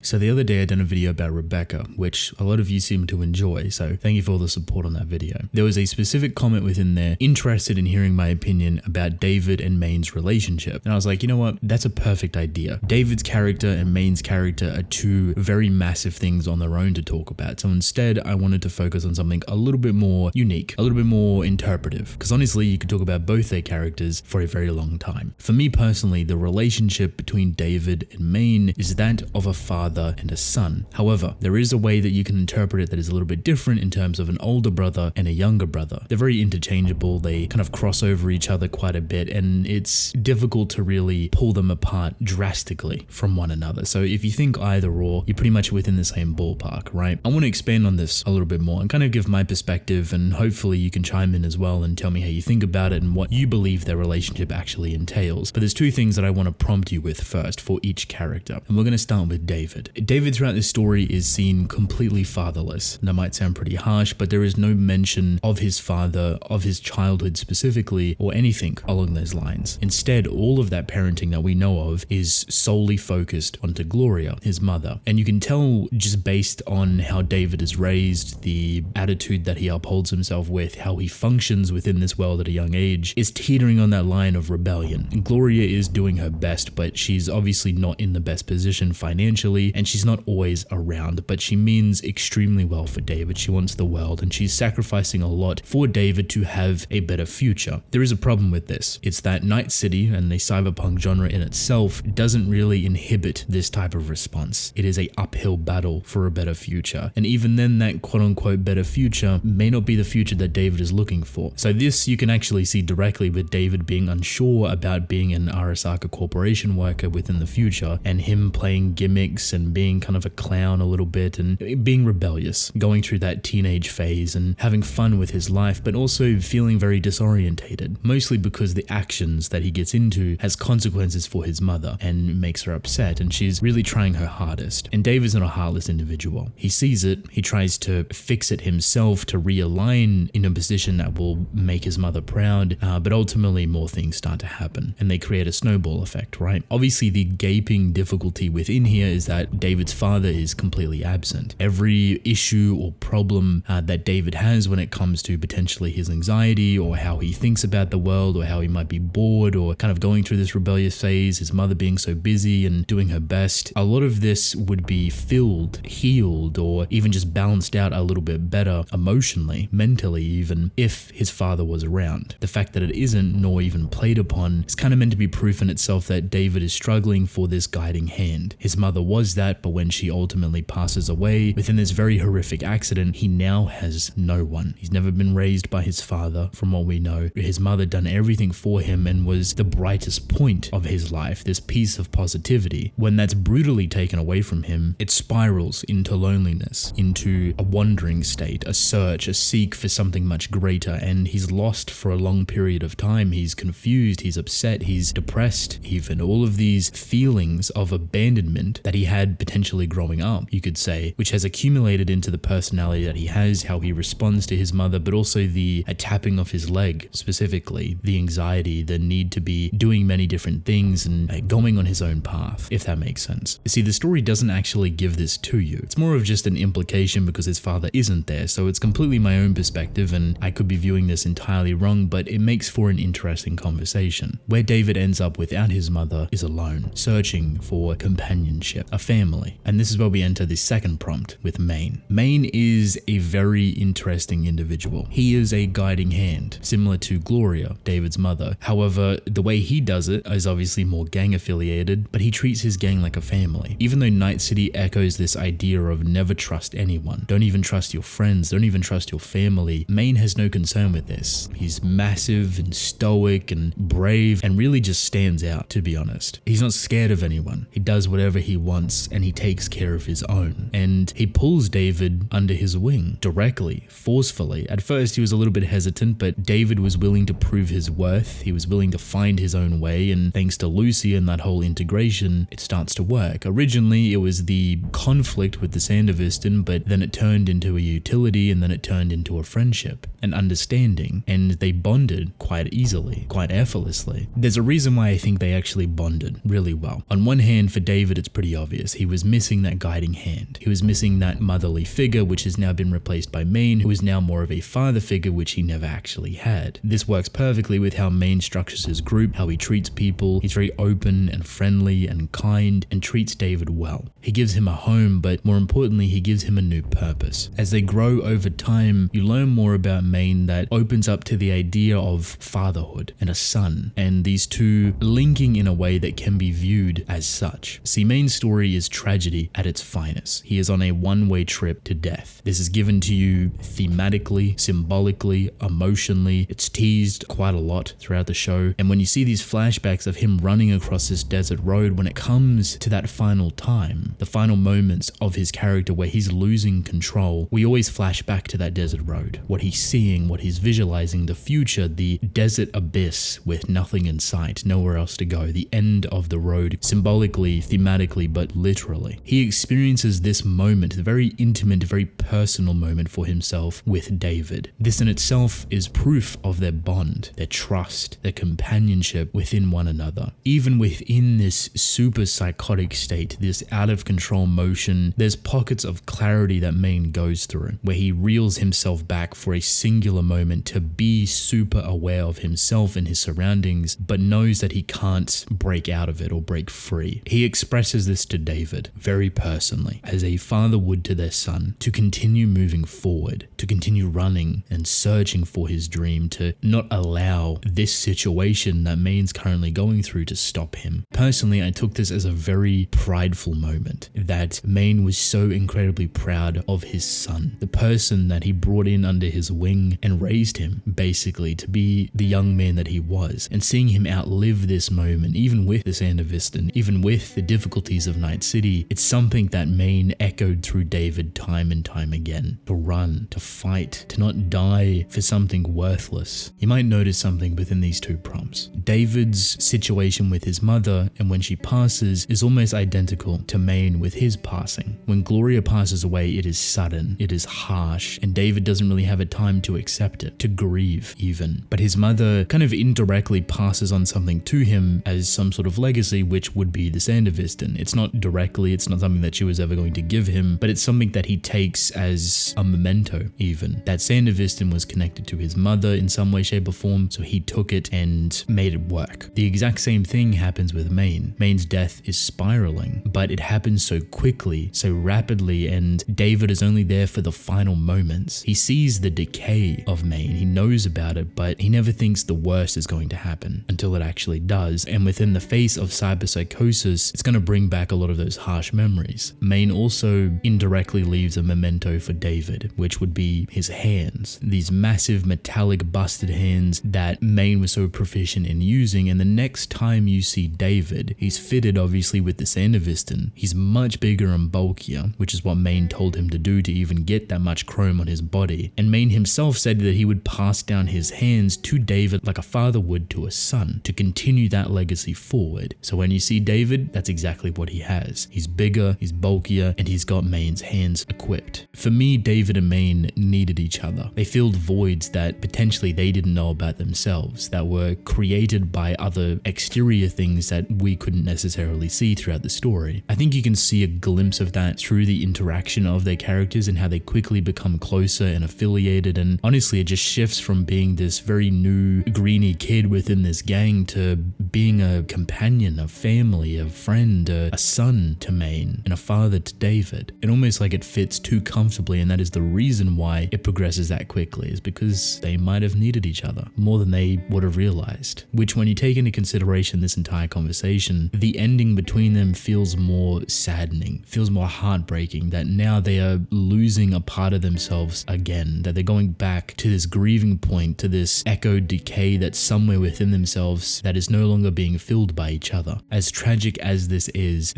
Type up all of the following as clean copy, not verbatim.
So the other day I done a video about Rebecca, which a lot of you seem to enjoy, so thank you for all the support on that video. There was a specific comment within there interested in hearing my opinion about David and Main's relationship. And I was like, you know what, that's a perfect idea. David's character and Main's character are two very massive things on their own to talk about. So instead I wanted to focus on something a little bit more unique, a little bit more interpretive. Because honestly, you could talk about both their characters for a very long time. For me personally, the relationship between David and Main is that of a father and a son. However, there is a way that you can interpret it that is a little bit different in terms of an older brother and a younger brother. They're very interchangeable, they kind of cross over each other quite a bit, and it's difficult to really pull them apart drastically from one another. So if you think either or, you're pretty much within the same ballpark, right? I want to expand on this a little bit more and kind of give my perspective, and hopefully you can chime in as well and tell me how you think about it and what you believe their relationship actually entails. But there's two things that I want to prompt you with first for each character, and we're going to start with David. David throughout this story is seen completely fatherless. That might sound pretty harsh, but there is no mention of his father, of his childhood specifically, or anything along those lines. Instead, all of that parenting that we know of is solely focused onto Gloria, his mother. And you can tell just based on how David is raised, the attitude that he upholds himself with, how he functions within this world at a young age, is teetering on that line of rebellion. And Gloria is doing her best, but she's obviously not in the best position financially, and she's not always around, but she means extremely well for David. She wants the world, and she's sacrificing a lot for David to have a better future. There is a problem with this. It's that Night City and the cyberpunk genre in itself doesn't really inhibit this type of response. It is a uphill battle for a better future. And even then, that quote-unquote better future may not be the future that David is looking for. So this you can actually see directly with David being unsure about being an Arasaka Corporation worker within the future, and him playing gimmicks and being kind of a clown a little bit and being rebellious, going through that teenage phase and having fun with his life, but also feeling very disorientated, mostly because the actions that he gets into has consequences for his mother and makes her upset, and she's really trying her hardest. And David's not a heartless individual. He sees it, he tries to fix it himself to realign in a position that will make his mother proud, but ultimately more things start to happen and they create a snowball effect, right? Obviously the gaping difficulty within here is that David's father is completely absent. Every issue or problem that David has when it comes to potentially his anxiety or how he thinks about the world or how he might be bored or kind of going through this rebellious phase, his mother being so busy and doing her best, a lot of this would be filled, healed, or even just balanced out a little bit better emotionally, mentally even, if his father was around. The fact that it isn't, nor even played upon, is kind of meant to be proof in itself that David is struggling for this guiding hand. His mother was that, but when she ultimately passes away within this very horrific accident, he now has no one. He's never been raised by his father, from what we know. His mother done everything for him and was the brightest point of his life, this piece of positivity. When that's brutally taken away from him, it spirals into loneliness, into a wandering state, a search, a seek for something much greater, and he's lost for a long period of time. He's confused, he's upset, he's depressed, even all of these feelings of abandonment that he had potentially growing up, you could say, which has accumulated into the personality that he has, how he responds to his mother, but also the tapping of his leg, specifically, the anxiety, the need to be doing many different things and going on his own path, if that makes sense. See, the story doesn't actually give this to you. It's more of just an implication because his father isn't there, so it's completely my own perspective, and I could be viewing this entirely wrong, but it makes for an interesting conversation. Where David ends up without his mother is alone, searching for companionship, a family. And this is where we enter the second prompt with Main. Main is a very interesting individual. He is a guiding hand, similar to Gloria, David's mother. However, the way he does it is obviously more gang affiliated, but he treats his gang like a family. Even though Night City echoes this idea of never trust anyone, don't even trust your friends, don't even trust your family, Main has no concern with this. He's massive and stoic and brave and really just stands out, to be honest. He's not scared of anyone. He does whatever he wants and he takes care of his own. And he pulls David under his wing directly, forcefully. At first he was a little bit hesitant, but David was willing to prove his worth. He was willing to find his own way, and thanks to Lucy and that whole integration, it starts to work. Originally it was the conflict with the Sanderviston, but then it turned into a utility, and then it turned into a friendship, an understanding, and they bonded quite easily, quite effortlessly. There's a reason why I think they actually bonded really well. On one hand, for David it's pretty obvious. focus. He was missing that guiding hand. He was missing that motherly figure, which has now been replaced by Mayne, who is now more of a father figure, which he never actually had. This works perfectly with how Mayne structures his group, how he treats people. He's very open and friendly and kind and treats David well. He gives him a home, but more importantly, he gives him a new purpose. As they grow over time, you learn more about Mayne that opens up to the idea of fatherhood and a son, and these two linking in a way that can be viewed as such. See, Mayne's story is tragedy at its finest. He is on a one-way trip to death. This is given to you thematically, symbolically, emotionally. It's teased quite a lot throughout the show, and when you see these flashbacks of him running across this desert road, when it comes to that final time, the final moments of his character where he's losing control, we always flash back to that desert road. What he's seeing, what he's visualizing, the future, the desert abyss with nothing in sight, nowhere else to go, the end of the road, symbolically, thematically, but literally. He experiences this moment, a very intimate, very personal moment for himself with David. This in itself is proof of their bond, their trust, their companionship within one another. Even within this super psychotic state, this out of control motion, there's pockets of clarity that Mayne goes through, where he reels himself back for a singular moment to be super aware of himself and his surroundings, but knows that he can't break out of it or break free. He expresses this to David very personally, as a father would to their son, to continue moving forward, to continue running and searching for his dream, to not allow this situation that Mayne's currently going through to stop him. Personally, I took this as a very prideful moment, that Mayne was so incredibly proud of his son, the person that he brought in under his wing and raised him, basically, to be the young man that he was. And seeing him outlive this moment, even with the Sandevistan, even with the difficulties of Night City, it's something that Mayne echoed through David time and time again. To run, to fight, to not die for something worthless. You might notice something within these two prompts. David's situation with his mother and when she passes is almost identical to Mayne with his passing. When Gloria passes away, it is sudden, it is harsh, and David doesn't really have a time to accept it, to grieve even. But his mother kind of indirectly passes on something to him as some sort of legacy, which would be the Sandevistan. It's not directly, it's not something that she was ever going to give him, but it's something that he takes as a memento even. That Sandevistan was connected to his mother in some way, shape or form, so he took it and made it work. The exact same thing happens with Mayne. Mayne's death is spiraling, but it happens so quickly, so rapidly, and David is only there for the final moments. He sees the decay of Mayne, he knows about it, but he never thinks the worst is going to happen until it actually does, and within the face of cyberpsychosis, it's going to bring back a lot of those harsh memories. Mayne also indirectly leaves a memento for David, which would be his hands. These massive metallic busted hands that Mayne was so proficient in using, and the next time you see David, he's fitted obviously with the Sandevistan. He's much bigger and bulkier, which is what Mayne told him to do to even get that much chrome on his body. And Mayne himself said that he would pass down his hands to David like a father would to a son, to continue that legacy forward. So when you see David, that's exactly what he has. He's bigger, he's bulkier, and he's got Mayne's hands equipped. For me, David and Mayne needed each other. They filled voids that potentially they didn't know about themselves, that were created by other exterior things that we couldn't necessarily see throughout the story. I think you can see a glimpse of that through the interaction of their characters and how they quickly become closer and affiliated, and honestly it just shifts from being this very new greeny kid within this gang to being a companion, a family, a friend, a son to Mayne, and a father to David. And almost like it fits too comfortably, and that is the reason why it progresses that quickly, is because they might have needed each other more than they would have realized. Which, when you take into consideration this entire conversation, the ending between them feels more saddening, feels more heartbreaking, that now they are losing a part of themselves again, that they're going back to this grieving point, to this echoed decay that's somewhere within themselves that is no longer being filled by each other. As tragic as this is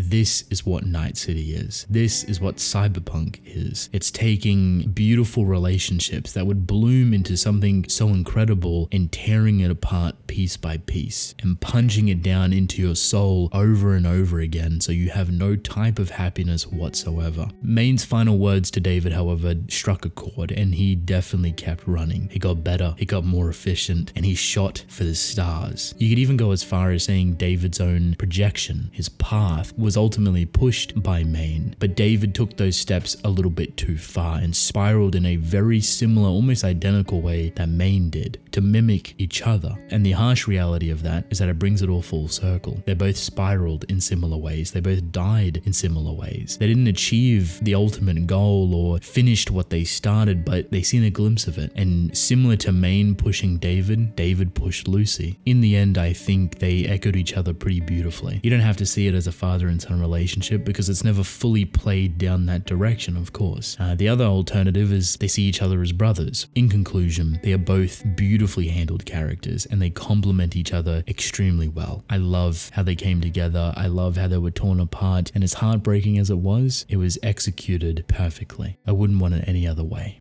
what Night City is. This is what cyberpunk is. It's taking beautiful relationships that would bloom into something so incredible and tearing it apart piece by piece and punching it down into your soul over and over again, so you have no type of happiness whatsoever. Mayne's final words to David, however, struck a chord, and he definitely kept running. He got better, he got more efficient, and he shot for the stars. You could even go as far as saying David's own projection, his path, was ultimately ultimately pushed by Mayne, but David took those steps a little bit too far and spiraled in a very similar, almost identical way that Mayne did, to mimic each other. And the harsh reality of that is that it brings it all full circle. They both spiraled in similar ways. They both died in similar ways. They didn't achieve the ultimate goal or finished what they started, but they seen a glimpse of it. And similar to Mayne pushing David, David pushed Lucy. In the end, I think they echoed each other pretty beautifully. You don't have to see it as a father and son relationship because it's never fully played down that direction, of course. The other alternative is they see each other as brothers. In conclusion, they are both beautifully handled characters and they complement each other extremely well. I love how they came together. I love how they were torn apart, and as heartbreaking as it was executed perfectly. I wouldn't want it any other way.